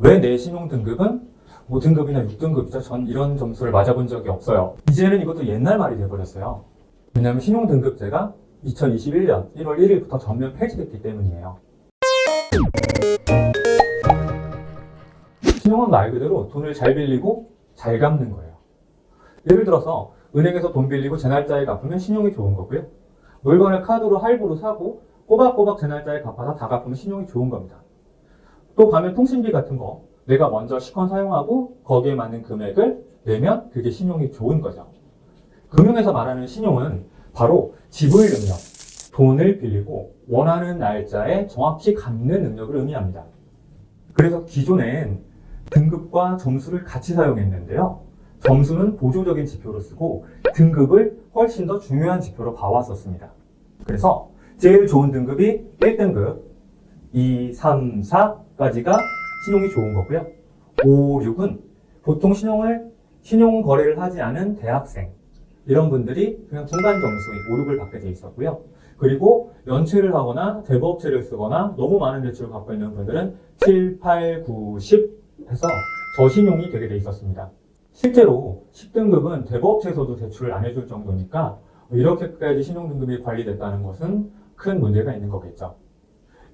왜 내 신용 등급은 5등급이나 6등급이죠? 전 이런 점수를 맞아본 적이 없어요. 이제는 이것도 옛날 말이 돼버렸어요. 왜냐하면 신용등급제가 2021년 1월 1일부터 전면 폐지됐기 때문이에요. 신용은 말 그대로 돈을 잘 빌리고 잘 갚는 거예요. 예를 들어서 은행에서 돈 빌리고 제 날짜에 갚으면 신용이 좋은 거고요. 물건을 카드로 할부로 사고 꼬박꼬박 제 날짜에 갚아서 다 갚으면 신용이 좋은 겁니다. 또 반면 통신비 같은 거 내가 먼저 시컨 사용하고 거기에 맞는 금액을 내면 그게 신용이 좋은 거죠. 금융에서 말하는 신용은 바로 지불 능력, 돈을 빌리고 원하는 날짜에 정확히 갚는 능력을 의미합니다. 그래서 기존엔 등급과 점수를 같이 사용했는데요. 점수는 보조적인 지표로 쓰고 등급을 훨씬 더 중요한 지표로 봐왔었습니다. 그래서 제일 좋은 등급이 1등급, 2, 3, 4까지가 신용이 좋은 거고요. 5, 6은 보통 신용 거래를 하지 않은 대학생, 이런 분들이 그냥 중간 점수인 5, 6을 받게 돼 있었고요. 그리고 연체를 하거나 대부업체를 쓰거나 너무 많은 대출을 갖고 있는 분들은 7, 8, 9, 10 해서 저신용이 되게 돼 있었습니다. 실제로 10등급은 대부업체에서도 대출을 안 해줄 정도니까 이렇게까지 신용등급이 관리됐다는 것은 큰 문제가 있는 거겠죠.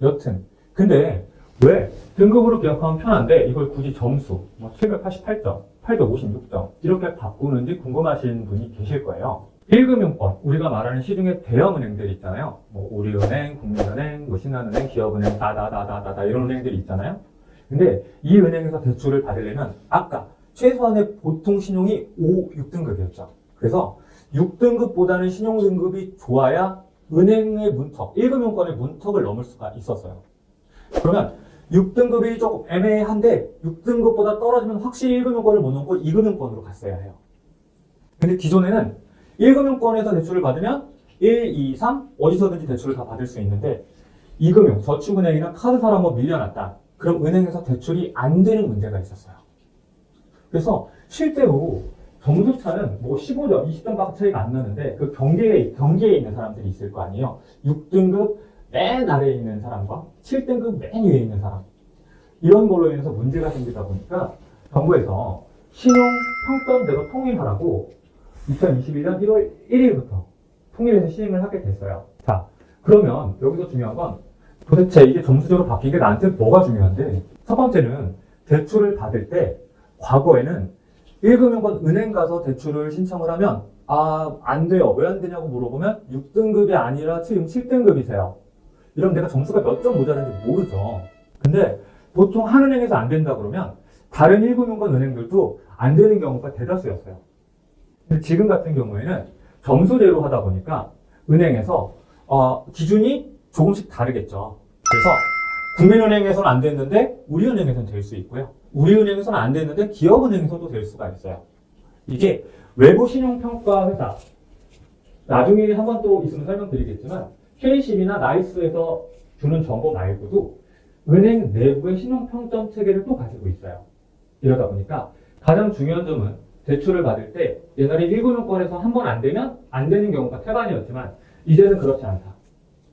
여튼 근데 왜 등급으로 기억하면 편한데 이걸 굳이 점수 788점, 856점 이렇게 바꾸는지 궁금하신 분이 계실 거예요. 1금융권, 우리가 말하는 시중에 대형 은행들 있잖아요. 우리은행, 국민은행, 신한은행, 기업은행, 다다다다다 이런 은행들이 있잖아요. 근데 이 은행에서 대출을 받으려면 아까 최소한의 보통 신용이 5, 6등급이었죠. 그래서 6등급보다는 신용 등급이 좋아야 은행의 문턱, 1금융권의 문턱을 넘을 수가 있었어요. 그러면 6등급이 조금 애매한데 6등급보다 떨어지면 확실히 1금융권을 못 넘고 2금융권으로 갔어야 해요. 근데 기존에는 1금융권에서 대출을 받으면 1, 2, 3 어디서든지 대출을 다 받을 수 있는데 2금융, 저축은행이나 카드사로 한번 밀려났다. 그럼 은행에서 대출이 안 되는 문제가 있었어요. 그래서 실제로 점수차는 15점, 20점밖에 차이가 안 나는데 그 경계에 있는 사람들이 있을 거 아니에요. 6등급 맨 아래에 있는 사람과 7등급 맨 위에 있는 사람. 이런 걸로 인해서 문제가 생기다 보니까 정부에서 신용 평점제로 통일하라고 2021년 1월 1일부터 통일해서 시행을 하게 됐어요. 자, 그러면 여기서 중요한 건 도대체 이게 점수제로 바뀐 게 나한테 뭐가 중요한데, 첫 번째는 대출을 받을 때 과거에는 1금융권 은행 가서 대출을 신청을 하면 안 돼요. 왜 안 되냐고 물어보면 6등급이 아니라 지금 7등급이세요. 이러면 내가 점수가 몇 점 모자란지 모르죠. 근데 보통 한 은행에서 안 된다 그러면 다른 1금융권 은행들도 안 되는 경우가 대다수였어요. 근데 지금 같은 경우에는 점수제로 하다 보니까 은행에서 기준이 조금씩 다르겠죠. 그래서 국민은행에서는 안 됐는데 우리은행에서는 될 수 있고요. 우리은행에서는 안 됐는데 기업은행에서도 될 수가 있어요. 이게 외부 신용평가 회사, 나중에 한번 또 있으면 설명드리겠지만 K10이나 나이스에서 주는 정보 말고도 은행 내부의 신용평점 체계를 또 가지고 있어요. 이러다 보니까 가장 중요한 점은 대출을 받을 때 옛날에 1금융권에서 한 번 안 되면 안 되는 경우가 태반이었지만 이제는 그렇지 않다.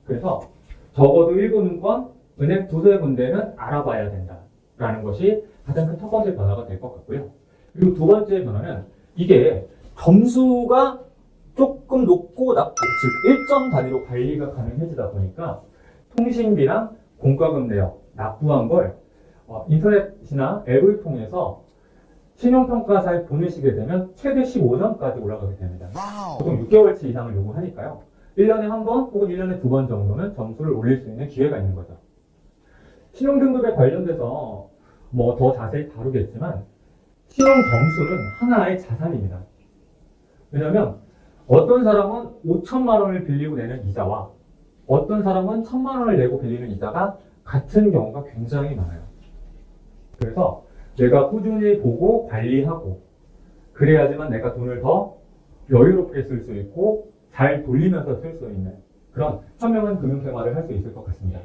그래서 적어도 1금융권 은행 두세 군데는 알아봐야 된다라는 것이 가장 큰 첫 번째 변화가 될 것 같고요. 그리고 두 번째 변화는 이게 점수가 조금 높고 낮고, 즉 1점 단위로 관리가 가능해지다 보니까 통신비랑 공과금 내역 납부한 걸 인터넷이나 앱을 통해서 신용평가사에 보내시게 되면 최대 15점까지 올라가게 됩니다. 보통 6개월치 이상을 요구하니까요. 1년에 한 번 혹은 1년에 두 번 정도는 점수를 올릴 수 있는 기회가 있는 거죠. 신용등급에 관련돼서 더 자세히 다루겠지만 신용 점수는 하나의 자산입니다. 왜냐하면 어떤 사람은 5천만 원을 빌리고 내는 이자와 어떤 사람은 1,000만 원을 내고 빌리는 이자가 같은 경우가 굉장히 많아요. 그래서 내가 꾸준히 보고 관리하고 그래야지만 내가 돈을 더 여유롭게 쓸 수 있고 잘 돌리면서 쓸 수 있는 그런 현명한 금융생활을 할 수 있을 것 같습니다.